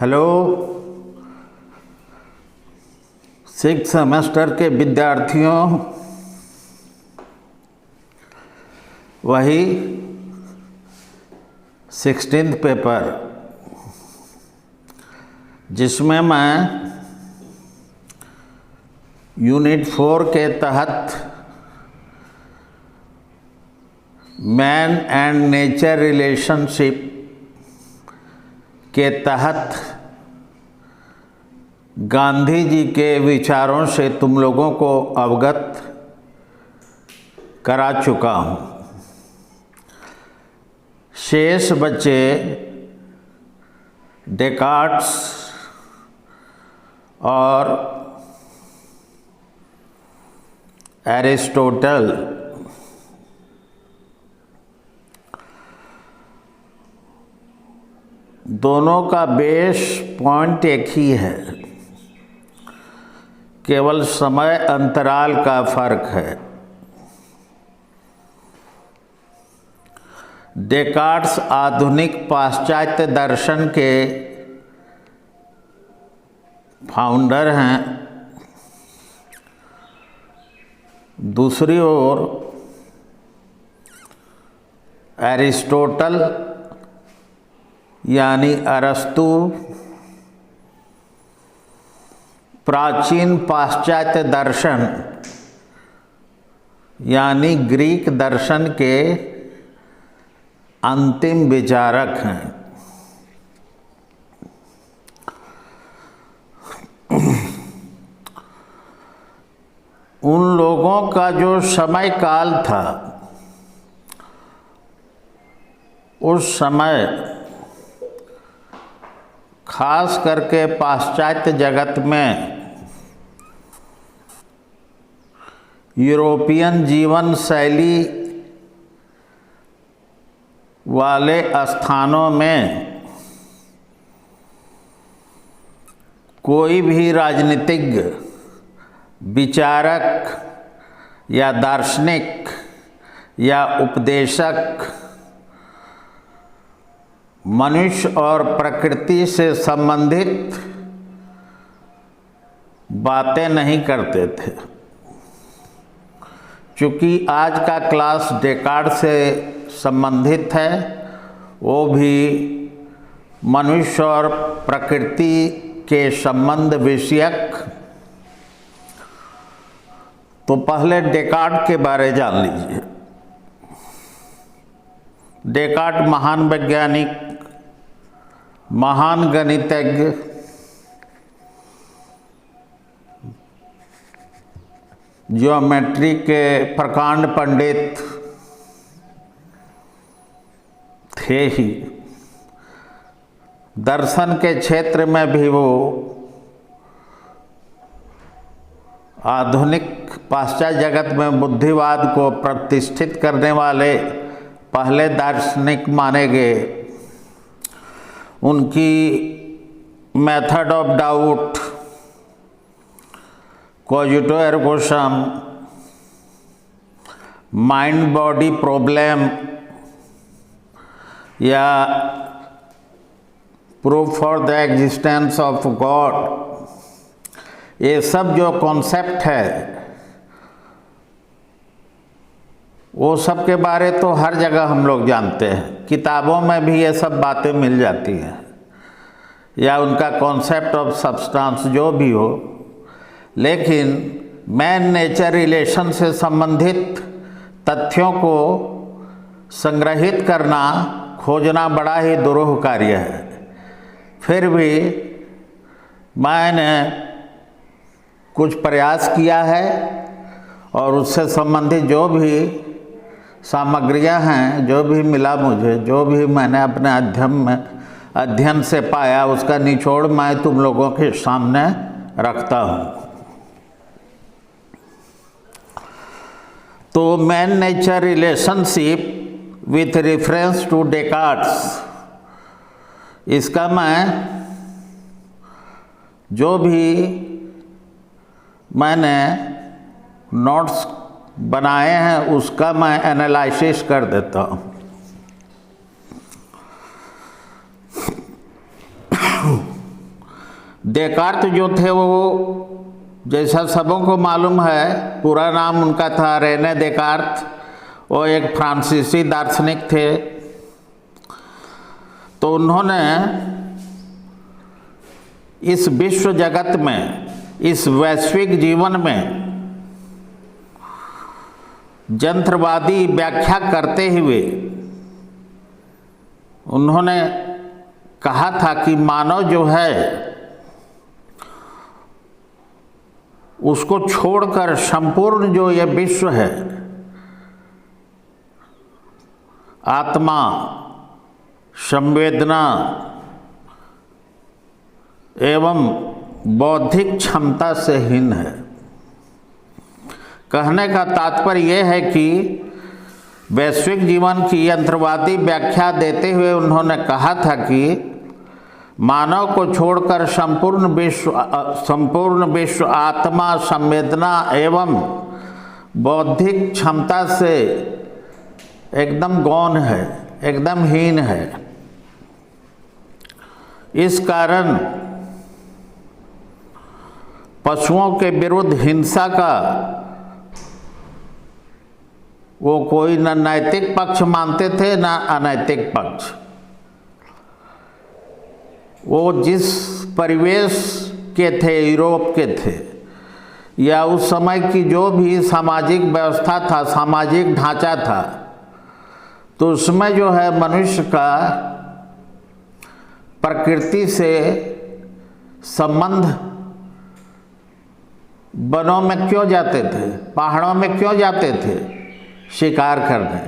Hello, six semester के विद्यार्थियों, वही 16th पेपर जिसमें मैं यूनिट 4 के तहत मैन एंड नेचर रिलेशनशिप के तहत गांधी जी के विचारों से तुम लोगों को अवगत करा चुका हूँ। शेष बचे डेकार्ट्स और एरिस्टोटल। दोनों का बेस पॉइंट एक ही है, केवल समय अंतराल का फर्क है। डेकार्ट्स आधुनिक पाश्चात्य दर्शन के फाउंडर हैं। दूसरी ओर एरिस्टोटल यानी अरस्तु प्राचीन पाश्चात्य दर्शन यानी ग्रीक दर्शन के अंतिम विचारक हैं। उन लोगों का जो समय काल था, उस समय खास करके पाश्चात्य जगत में यूरोपियन जीवन शैली वाले स्थानों में कोई भी राजनीतिज्ञ, विचारक या दार्शनिक या उपदेशक मनुष्य और प्रकृति से संबंधित बातें नहीं करते थे। चूँकि आज का क्लास डेकार्ट्स से संबंधित है, वो भी मनुष्य और प्रकृति के संबंध विषयक, तो पहले डेकार्ट के बारे जान लीजिए। डेकार्ट महान वैज्ञानिक, महान गणितज्ञ, ज्योमेट्री के प्रकांड पंडित थे ही। दर्शन के क्षेत्र में भी वो आधुनिक पाश्चात्य जगत में बुद्धिवाद को प्रतिष्ठित करने वाले पहले दार्शनिक माने गए। उनकी मेथड ऑफ डाउट, कॉजिटो एर्गो सम, माइंड बॉडी प्रॉब्लम या proof for the existence of God, ये सब जो कॉन्सेप्ट है, वो सब के बारे तो हर जगह हम लोग जानते हैं। किताबों में भी ये सब बातें मिल जाती हैं, या उनका कॉन्सेप्ट ऑफ सब्सटेंस जो भी हो। लेकिन मैन नेचर रिलेशन से संबंधित तथ्यों को संग्रहित करना, खोजना बड़ा ही दुरूह कार्य है। फिर भी मैंने कुछ प्रयास किया है और उससे संबंधित जो भी सामग्रियां हैं, जो भी मिला मुझे, जो भी मैंने अपने अध्ययन से पाया, उसका निचोड़ मैं तुम लोगों के सामने रखता हूँ। तो man nature relationship with reference to Descartes, इसका मैं जो भी मैंने नोट्स बनाए हैं उसका मैं एनालिसिस कर देता हूँ। डेकार्त जो थे वो, जैसा सबों को मालूम है, पूरा नाम उनका था रेने डेकार्त। वो एक फ्रांसीसी दार्शनिक थे। तो उन्होंने इस विश्व जगत में, इस वैश्विक जीवन में यंत्रवादी व्याख्या करते हुए उन्होंने कहा था कि मानव जो है उसको छोड़कर संपूर्ण जो यह विश्व है, आत्मा, संवेदना एवं बौद्धिक क्षमता से हीन है। कहने का तात्पर्य यह है कि वैश्विक जीवन की यंत्रवादी व्याख्या देते हुए उन्होंने कहा था कि मानव को छोड़कर संपूर्ण विश्व आत्मा, संवेदना एवं बौद्धिक क्षमता से एकदम गौण है, एकदम हीन है। इस कारण पशुओं के विरुद्ध हिंसा का वो कोई न नैतिक पक्ष मानते थे न अनैतिक पक्ष। वो जिस परिवेश के थे, यूरोप के थे, या उस समय की जो भी सामाजिक व्यवस्था था, सामाजिक ढांचा था, तो उसमें जो है मनुष्य का प्रकृति से संबंध वनों में क्यों जाते थे, पहाड़ों में क्यों जाते थे शिकार करने।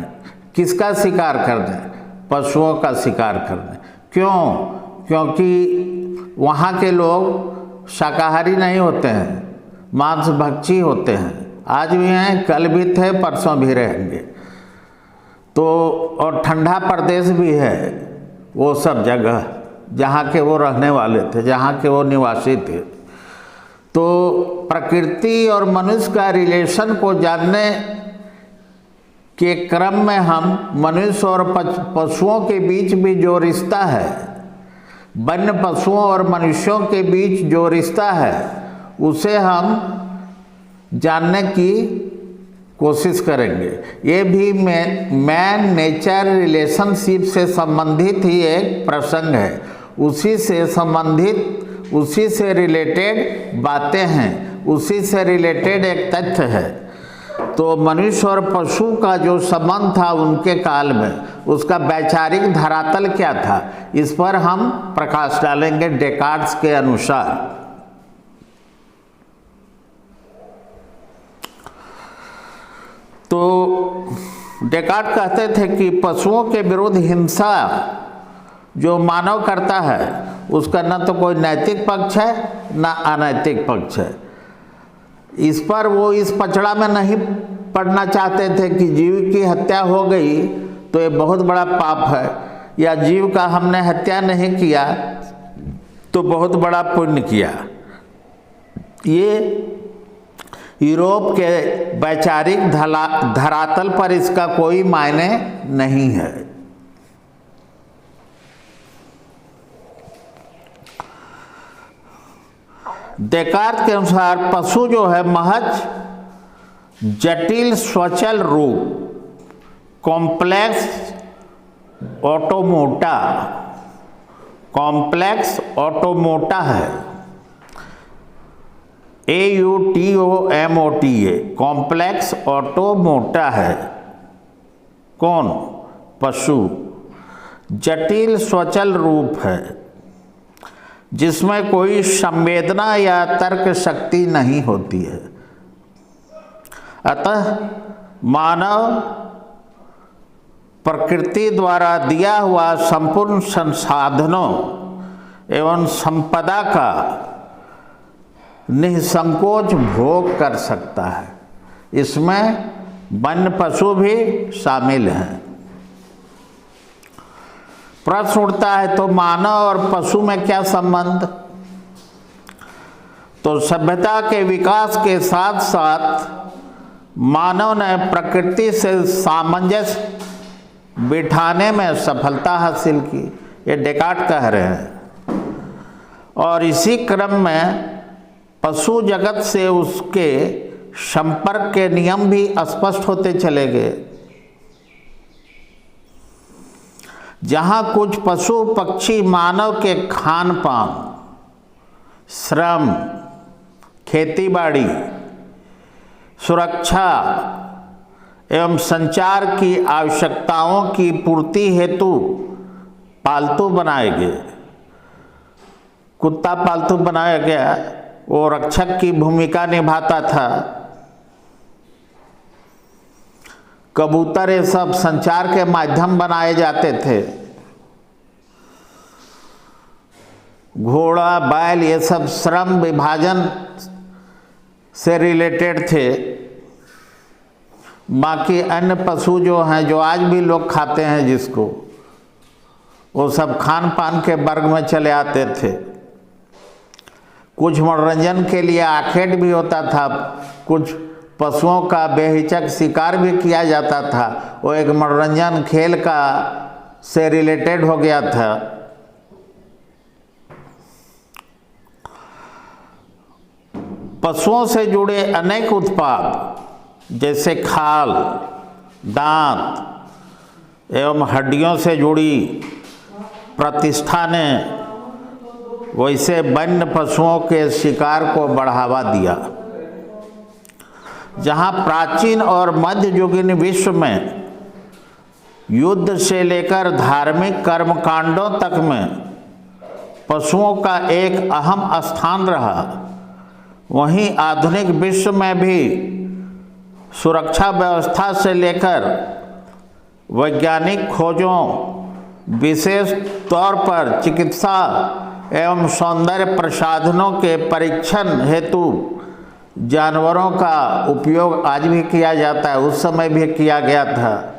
किसका शिकार करने? पशुओं का शिकार करने। क्यों? क्योंकि वहाँ के लोग शाकाहारी नहीं होते हैं, मांसभक्षी होते हैं। आज भी हैं, कल भी थे, परसों भी रहेंगे। तो और ठंडा प्रदेश भी है वो सब जगह जहाँ के वो रहने वाले थे, जहाँ के वो निवासी थे। तो प्रकृति और मनुष्य का रिलेशन को जानने के क्रम में हम मनुष्य और पशुओं के बीच भी जो रिश्ता है, वन्य पशुओं और मनुष्यों के बीच जो रिश्ता है, उसे हम जानने की कोशिश करेंगे। ये भी मैन नेचर रिलेशनशिप से संबंधित ही एक प्रसंग है। उसी से संबंधित, उसी से रिलेटेड बातें हैं, उसी से रिलेटेड एक तथ्य है। तो मनुष्य और पशु का जो संबंध था उनके काल में, उसका वैचारिक धरातल क्या था, इस पर हम प्रकाश डालेंगे डेकार्त के अनुसार। तो डेकार्त कहते थे कि पशुओं के विरुद्ध हिंसा जो मानव करता है उसका न तो कोई नैतिक पक्ष है न अनैतिक पक्ष है। इस पर वो इस पचड़ा में नहीं पड़ना चाहते थे कि जीव की हत्या हो गई तो ये बहुत बड़ा पाप है, या जीव का हमने हत्या नहीं किया तो बहुत बड़ा पुण्य किया। ये यूरोप के वैचारिक धरातल पर इसका कोई मायने नहीं है। डेकार्त के अनुसार पशु जो है महज जटिल स्वचल रूप, कॉम्प्लेक्स ऑटोमोटा है। AUTOMOTA, कॉम्प्लेक्स ऑटोमोटा है। कौन? पशु। जटिल स्वचल रूप है जिसमें कोई संवेदना या तर्क शक्ति नहीं होती है। अतः मानव प्रकृति द्वारा दिया हुआ संपूर्ण संसाधनों एवं संपदा का निसंकोच भोग कर सकता है। इसमें वन्य पशु भी शामिल हैं। प्रश्न उठता है तो मानव और पशु में क्या संबंध? तो सभ्यता के विकास के साथ साथ मानव ने प्रकृति से सामंजस्य बिठाने में सफलता हासिल की। ये डेकार्त कह रहे हैं। और इसी क्रम में पशु जगत से उसके संपर्क के नियम भी स्पष्ट होते चले गए। जहाँ कुछ पशु पक्षी मानव के खान पान, श्रम, खेतीबाड़ी, सुरक्षा एवं संचार की आवश्यकताओं की पूर्ति हेतु पालतू बनाए गए। कुत्ता पालतू बनाया गया, वो रक्षक की भूमिका निभाता था। कबूतर ये सब संचार के माध्यम बनाए जाते थे। घोड़ा, बैल ये सब श्रम विभाजन से रिलेटेड थे। बाकी अन्य पशु जो हैं, जो आज भी लोग खाते हैं जिसको, वो सब खान पान के वर्ग में चले आते थे। कुछ मनोरंजन के लिए आखेट भी होता था, कुछ पशुओं का बेहिचक शिकार भी किया जाता था। वो एक मनोरंजन खेल का से रिलेटेड हो गया था। पशुओं से जुड़े अनेक उत्पाद जैसे खाल, दांत एवं हड्डियों से जुड़ी प्रतिष्ठानें वैसे वन्य पशुओं के शिकार को बढ़ावा दिया। जहाँ प्राचीन और मध्ययुगीन विश्व में युद्ध से लेकर धार्मिक कर्मकांडों तक में पशुओं का एक अहम स्थान रहा, वहीं आधुनिक विश्व में भी सुरक्षा व्यवस्था से लेकर वैज्ञानिक खोजों, विशेष तौर पर चिकित्सा एवं सौंदर्य प्रसाधनों के परीक्षण हेतु जानवरों का उपयोग आज भी किया जाता है, उस समय भी किया गया था।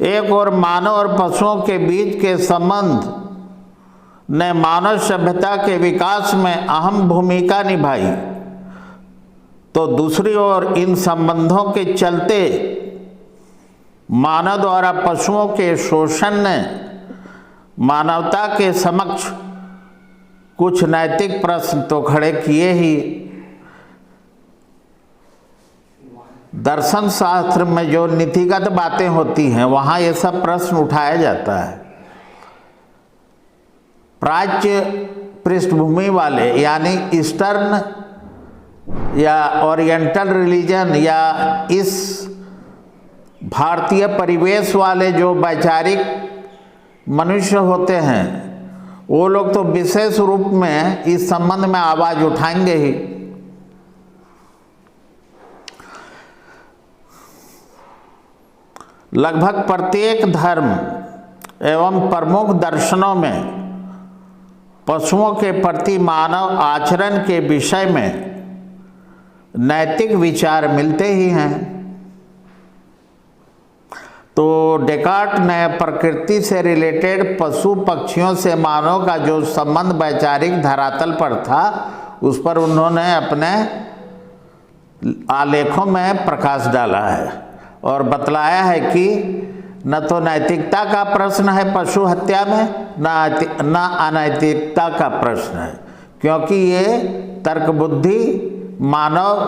एक और मानव और पशुओं के बीच के संबंध ने मानव सभ्यता के विकास में अहम भूमिका निभाई, तो दूसरी ओर इन संबंधों के चलते मानव द्वारा पशुओं के शोषण ने मानवता के समक्ष कुछ नैतिक प्रश्न तो खड़े किए ही। दर्शन शास्त्र में जो नीतिगत बातें होती हैं, वहाँ ये सब प्रश्न उठाया जाता है। प्राच्य पृष्ठभूमि वाले यानी ईस्टर्न या ओरिएंटल रिलीजन या इस भारतीय परिवेश वाले जो वैचारिक मनुष्य होते हैं, वो लोग तो विशेष रूप में इस संबंध में आवाज उठाएंगे ही। लगभग प्रत्येक धर्म एवं प्रमुख दर्शनों में पशुओं के प्रति मानव आचरण के विषय में नैतिक विचार मिलते ही हैं। तो डेकार्ट ने प्रकृति से रिलेटेड पशु पक्षियों से मानव का जो संबंध वैचारिक धरातल पर था, उस पर उन्होंने अपने आलेखों में प्रकाश डाला है और बतलाया है कि न तो नैतिकता का प्रश्न है पशु हत्या में, न अनैतिकता का प्रश्न है, क्योंकि ये तर्क बुद्धि मानव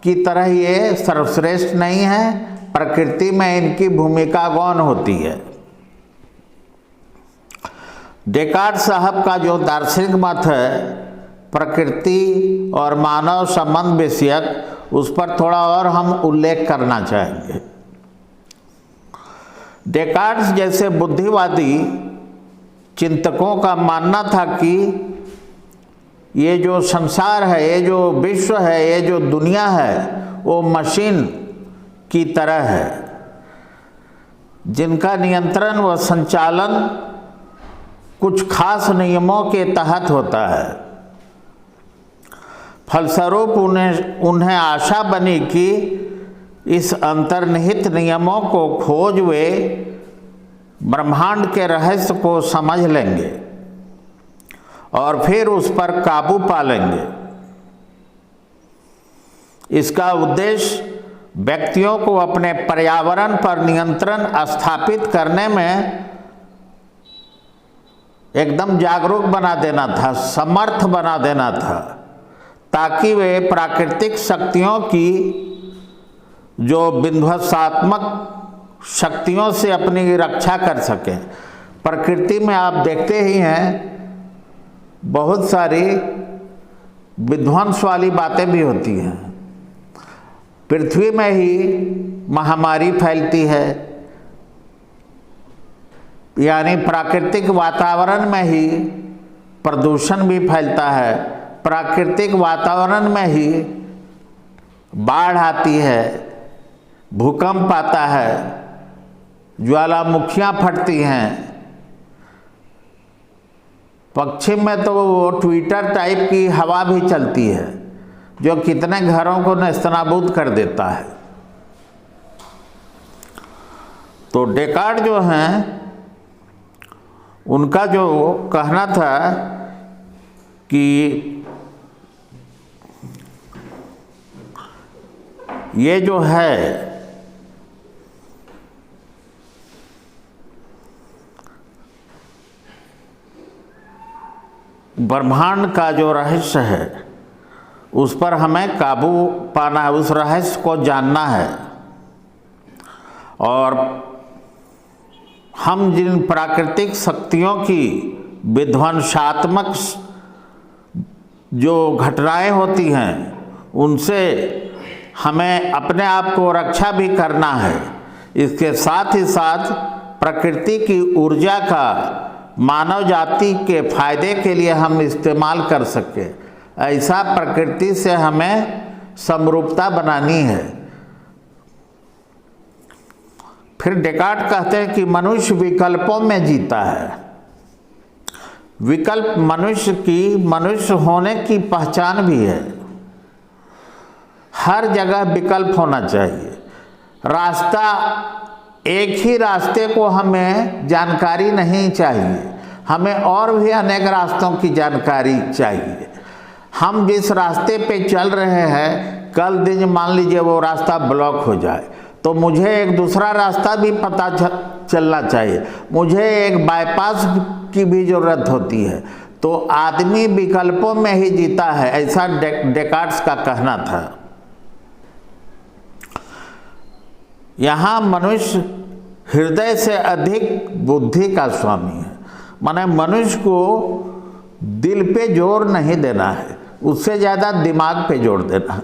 की तरह ये सर्वश्रेष्ठ नहीं है। प्रकृति में इनकी भूमिका गौण होती है। डेकार्ट साहब का जो दार्शनिक मत है प्रकृति और मानव संबंध विषयक, उस पर थोड़ा और हम उल्लेख करना चाहेंगे। डेकार्ट जैसे बुद्धिवादी चिंतकों का मानना था कि ये जो संसार है, ये जो विश्व है, ये जो दुनिया है, वो मशीन की तरह है जिनका नियंत्रण व संचालन कुछ खास नियमों के तहत होता है। फलस्वरूप उन्हें आशा बनी कि इस अंतर्निहित नियमों को खोज वे ब्रह्मांड के रहस्य को समझ लेंगे और फिर उस पर काबू पा लेंगे। इसका उद्देश्य व्यक्तियों को अपने पर्यावरण पर नियंत्रण स्थापित करने में एकदम जागरूक बना देना था, समर्थ बना देना था, ताकि वे प्राकृतिक शक्तियों की जो विध्वंसात्मक शक्तियों से अपनी रक्षा कर सकें। प्रकृति में आप देखते ही हैं बहुत सारी विध्वंस वाली बातें भी होती हैं। पृथ्वी में ही महामारी फैलती है, यानी प्राकृतिक वातावरण में ही प्रदूषण भी फैलता है, प्राकृतिक वातावरण में ही बाढ़ आती है, भूकंप आता है, ज्वालामुखियाँ फटती हैं। पश्चिम में तो वो ट्विटर टाइप की हवा भी चलती है जो कितने घरों को नेस्तनाबूद कर देता है। तो डेकार्ट जो हैं, उनका जो कहना था कि ये जो है ब्रह्मांड का जो रहस्य है उस पर हमें काबू पाना है, उस रहस्य को जानना है। और हम जिन प्राकृतिक शक्तियों की विध्वंसात्मक जो घटनाएं होती हैं उनसे हमें अपने आप को रक्षा भी करना है। इसके साथ ही साथ प्रकृति की ऊर्जा का मानव जाति के फायदे के लिए हम इस्तेमाल कर सकें, ऐसा प्रकृति से हमें समरूपता बनानी है। फिर डेकार्ट कहते हैं कि मनुष्य विकल्पों में जीता है। विकल्प मनुष्य होने की पहचान भी है। हर जगह विकल्प होना चाहिए। रास्ता, एक ही रास्ते को हमें जानकारी नहीं चाहिए, हमें और भी अनेक रास्तों की जानकारी चाहिए। हम जिस रास्ते पे चल रहे हैं, कल दिन मान लीजिए वो रास्ता ब्लॉक हो जाए तो मुझे एक दूसरा रास्ता भी पता चलना चाहिए, मुझे एक बाईपास की भी ज़रूरत होती है। तो आदमी विकल्पों में ही जीता है, ऐसा डेकार्ट का कहना था। यहाँ मनुष्य हृदय से अधिक बुद्धि का स्वामी है। माने मनुष्य को दिल पे जोर नहीं देना है, उससे ज़्यादा दिमाग पे जोर देना है।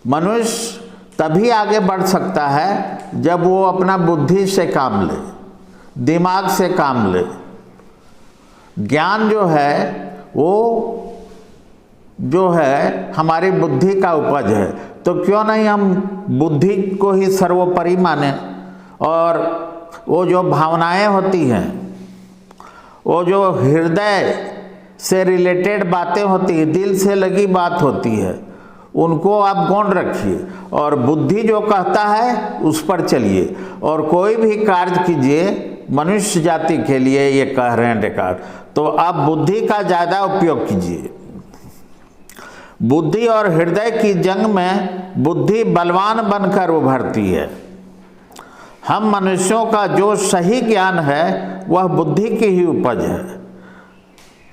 मनुष्य तभी आगे बढ़ सकता है जब वो अपना बुद्धि से काम ले, दिमाग से काम ले। ज्ञान जो है वो जो है हमारी बुद्धि का उपज है, तो क्यों नहीं हम बुद्धि को ही सर्वोपरि माने। और वो जो भावनाएं होती हैं, वो जो हृदय से रिलेटेड बातें होती हैं, दिल से लगी बात होती है, उनको आप गौण रखिए और बुद्धि जो कहता है उस पर चलिए और कोई भी कार्य कीजिए मनुष्य जाति के लिए, ये कह रहे हैं डेकार्ट। तो आप बुद्धि का ज़्यादा उपयोग कीजिए। बुद्धि और हृदय की जंग में बुद्धि बलवान बनकर उभरती है। हम मनुष्यों का जो सही ज्ञान है वह बुद्धि की ही उपज है।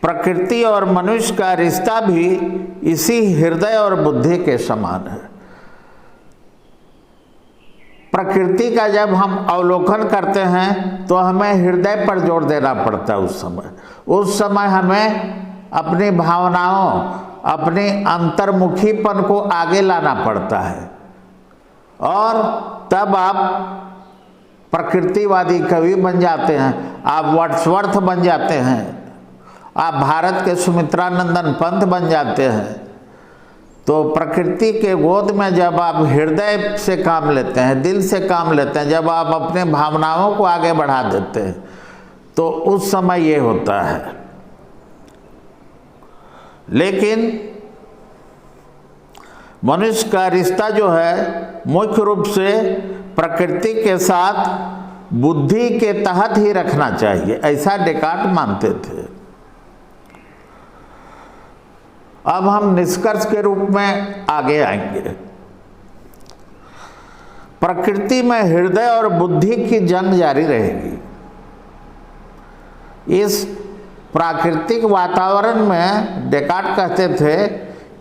प्रकृति और मनुष्य का रिश्ता भी इसी हृदय और बुद्धि के समान है। प्रकृति का जब हम अवलोकन करते हैं तो हमें हृदय पर जोर देना पड़ता है। उस समय हमें अपनी भावनाओं, अपनी अंतर्मुखीपन को आगे लाना पड़ता है और तब आप प्रकृतिवादी कवि बन जाते हैं, आप वर्ड्सवर्थ बन जाते हैं, आप भारत के सुमित्रानंदन पंत बन जाते हैं। तो प्रकृति के गोद में जब आप हृदय से काम लेते हैं, दिल से काम लेते हैं, जब आप अपने भावनाओं को आगे बढ़ा देते हैं, तो उस समय ये होता है। लेकिन मनुष्य का रिश्ता जो है मुख्य रूप से प्रकृति के साथ बुद्धि के तहत ही रखना चाहिए, ऐसा डेकार्ट मानते थे। अब हम निष्कर्ष के रूप में आगे आएंगे। प्रकृति में हृदय और बुद्धि की जंग जारी रहेगी। इस प्राकृतिक वातावरण में डेकार्ट कहते थे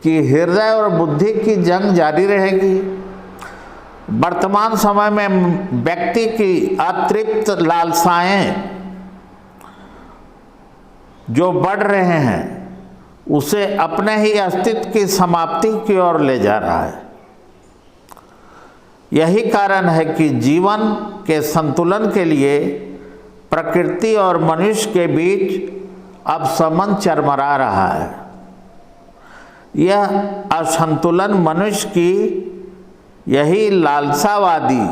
कि हृदय और बुद्धि की जंग जारी रहेगी। वर्तमान समय में व्यक्ति की अतृप्त लालसाएं जो बढ़ रहे हैं उसे अपने ही अस्तित्व की समाप्ति की ओर ले जा रहा है। यही कारण है कि जीवन के संतुलन के लिए प्रकृति और मनुष्य के बीच अब संबंध चरमरा रहा है। यह असंतुलन मनुष्य की यही लालसावादी,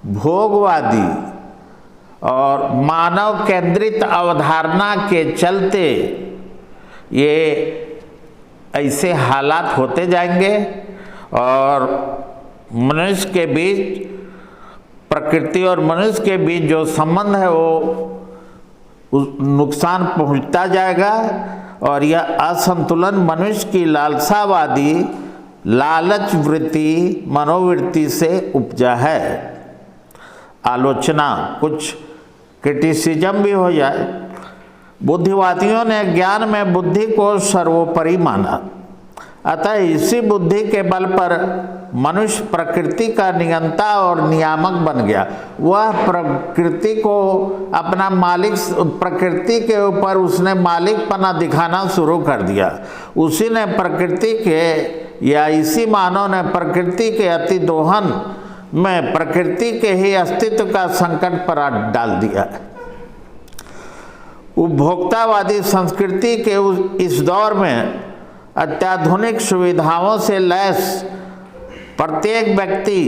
भोगवादी और मानव केंद्रित अवधारणा के चलते ये ऐसे हालात होते जाएंगे और मनुष्य के बीच, प्रकृति और मनुष्य के बीच जो संबंध है वो नुकसान पहुंचता जाएगा और यह असंतुलन मनुष्य की लालसावादी लालच वृत्ति मनोवृत्ति से उपजा है। आलोचना, कुछ क्रिटिसिज्म भी हो जाए। बुद्धिवादियों ने ज्ञान में बुद्धि को सर्वोपरि माना, अतः इसी बुद्धि के बल पर मनुष्य प्रकृति का नियंता और नियामक बन गया। वह प्रकृति को अपना मालिक, प्रकृति के ऊपर उसने मालिकपना दिखाना शुरू कर दिया। उसी ने प्रकृति के या इसी मानव ने प्रकृति के अति दोहन में प्रकृति के ही अस्तित्व का संकट पर डाल दिया। उपभोक्तावादी संस्कृति के इस दौर में अत्याधुनिक सुविधाओं से लैस प्रत्येक व्यक्ति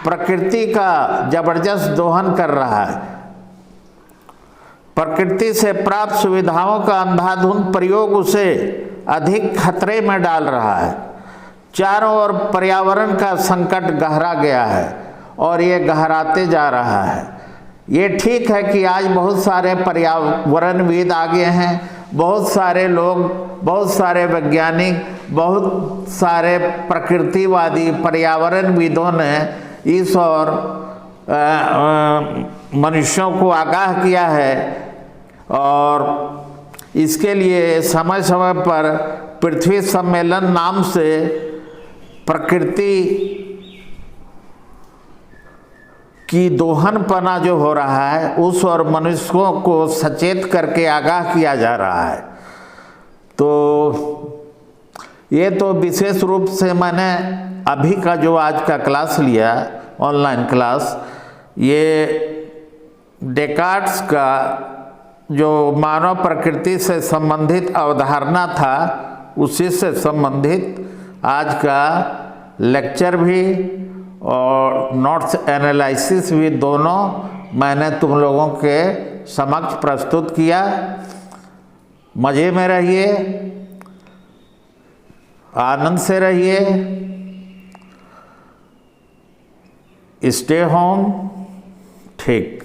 प्रकृति का जबरदस्त दोहन कर रहा है। प्रकृति से प्राप्त सुविधाओं का अंधाधुंध प्रयोग उसे अधिक खतरे में डाल रहा है। चारों ओर पर्यावरण का संकट गहरा गया है और ये गहराते जा रहा है। ये ठीक है कि आज बहुत सारे पर्यावरणविद आ गए हैं, बहुत सारे लोग, बहुत सारे वैज्ञानिक, बहुत सारे प्रकृतिवादी पर्यावरणविदों ने इस और मनुष्यों को आगाह किया है और इसके लिए समय समय पर पृथ्वी सम्मेलन नाम से प्रकृति की दोहनपना जो हो रहा है उस और मनुष्यों को सचेत करके आगाह किया जा रहा है। तो ये तो विशेष रूप से मैंने अभी का जो आज का क्लास लिया, ऑनलाइन क्लास, ये डेकार्ट्स का जो मानव प्रकृति से संबंधित अवधारणा था उसी से संबंधित आज का लेक्चर भी और नोट्स एनालिसिस भी दोनों मैंने तुम लोगों के समक्ष प्रस्तुत किया। मज़े में रहिए, आनंद से रहिए, स्टे होम, ठीक।